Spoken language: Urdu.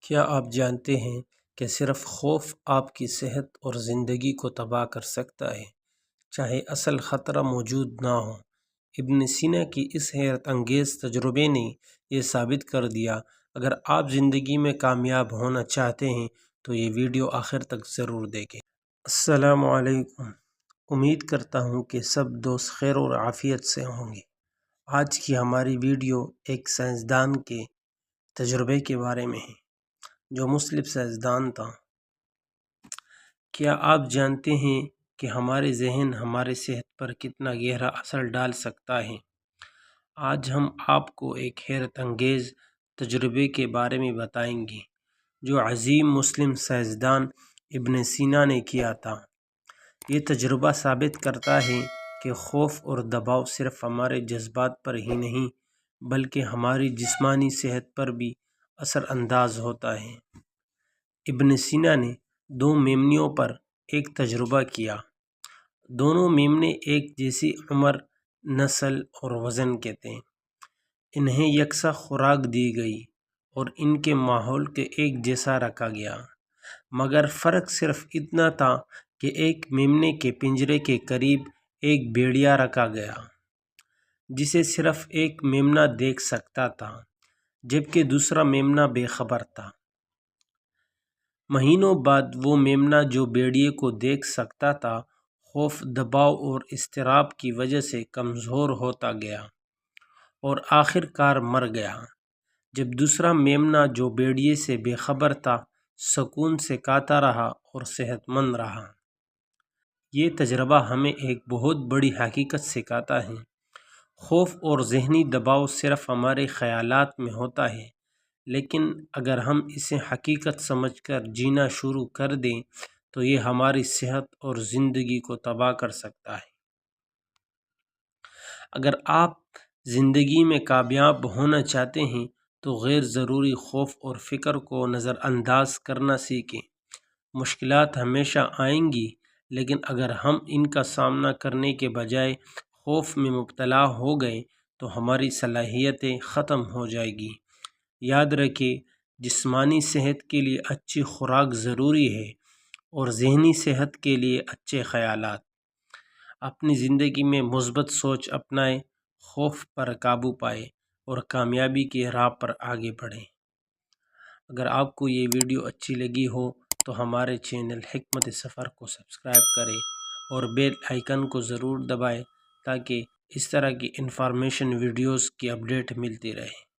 کیا آپ جانتے ہیں کہ صرف خوف آپ کی صحت اور زندگی کو تباہ کر سکتا ہے، چاہے اصل خطرہ موجود نہ ہو؟ ابن سینا کی اس حیرت انگیز تجربے نے یہ ثابت کر دیا۔ اگر آپ زندگی میں کامیاب ہونا چاہتے ہیں تو یہ ویڈیو آخر تک ضرور دیکھیں۔ السلام علیکم، امید کرتا ہوں کہ سب دوست خیر اور عافیت سے ہوں گے۔ آج کی ہماری ویڈیو ایک سائنسدان کے تجربے کے بارے میں ہے جو مسلم سائنسدان تھا۔ کیا آپ جانتے ہیں کہ ہمارے ذہن ہماری صحت پر کتنا گہرا اثر ڈال سکتا ہے؟ آج ہم آپ کو ایک حیرت انگیز تجربے کے بارے میں بتائیں گے جو عظیم مسلم سائنسدان ابن سینا نے کیا تھا۔ یہ تجربہ ثابت کرتا ہے کہ خوف اور دباؤ صرف ہمارے جذبات پر ہی نہیں بلکہ ہماری جسمانی صحت پر بھی اثر انداز ہوتا ہے۔ ابن سینا نے دو میمنوں پر ایک تجربہ کیا۔ دونوں میمنے ایک جیسی عمر، نسل اور وزن کے تھے۔ انہیں یکساں خوراک دی گئی اور ان کے ماحول کے ایک جیسا رکھا گیا، مگر فرق صرف اتنا تھا کہ ایک میمنے کے پنجرے کے قریب ایک بھیڑیا رکھا گیا جسے صرف ایک میمنہ دیکھ سکتا تھا، جبکہ دوسرا میمنہ بے خبر تھا۔ مہینوں بعد وہ میمنہ جو بھیڑیے کو دیکھ سکتا تھا، خوف، دباؤ اور اضطراب کی وجہ سے کمزور ہوتا گیا اور آخر کار مر گیا، جب دوسرا میمنہ جو بھیڑیے سے بے خبر تھا سکون سے کھاتا رہا اور صحت مند رہا۔ یہ تجربہ ہمیں ایک بہت بڑی حقیقت سکھاتا ہے۔ خوف اور ذہنی دباؤ صرف ہمارے خیالات میں ہوتا ہے، لیکن اگر ہم اسے حقیقت سمجھ کر جینا شروع کر دیں تو یہ ہماری صحت اور زندگی کو تباہ کر سکتا ہے۔ اگر آپ زندگی میں کامیاب ہونا چاہتے ہیں تو غیر ضروری خوف اور فکر کو نظر انداز کرنا سیکھیں۔ مشکلات ہمیشہ آئیں گی، لیکن اگر ہم ان کا سامنا کرنے کے بجائے خوف میں مبتلا ہو گئے تو ہماری صلاحیتیں ختم ہو جائیں گی۔ یاد رکھیں، جسمانی صحت کے لیے اچھی خوراک ضروری ہے اور ذہنی صحت کے لیے اچھے خیالات۔ اپنی زندگی میں مثبت سوچ اپنائیں، خوف پر قابو پائیں اور کامیابی کی راہ پر آگے بڑھیں۔ اگر آپ کو یہ ویڈیو اچھی لگی ہو تو ہمارے چینل حکمت سفر کو سبسکرائب کریں اور بیل آئیکن کو ضرور دبائیں تاکہ اس طرح کی انفارمیشن ویڈیوز کی اپڈیٹ ملتی رہے۔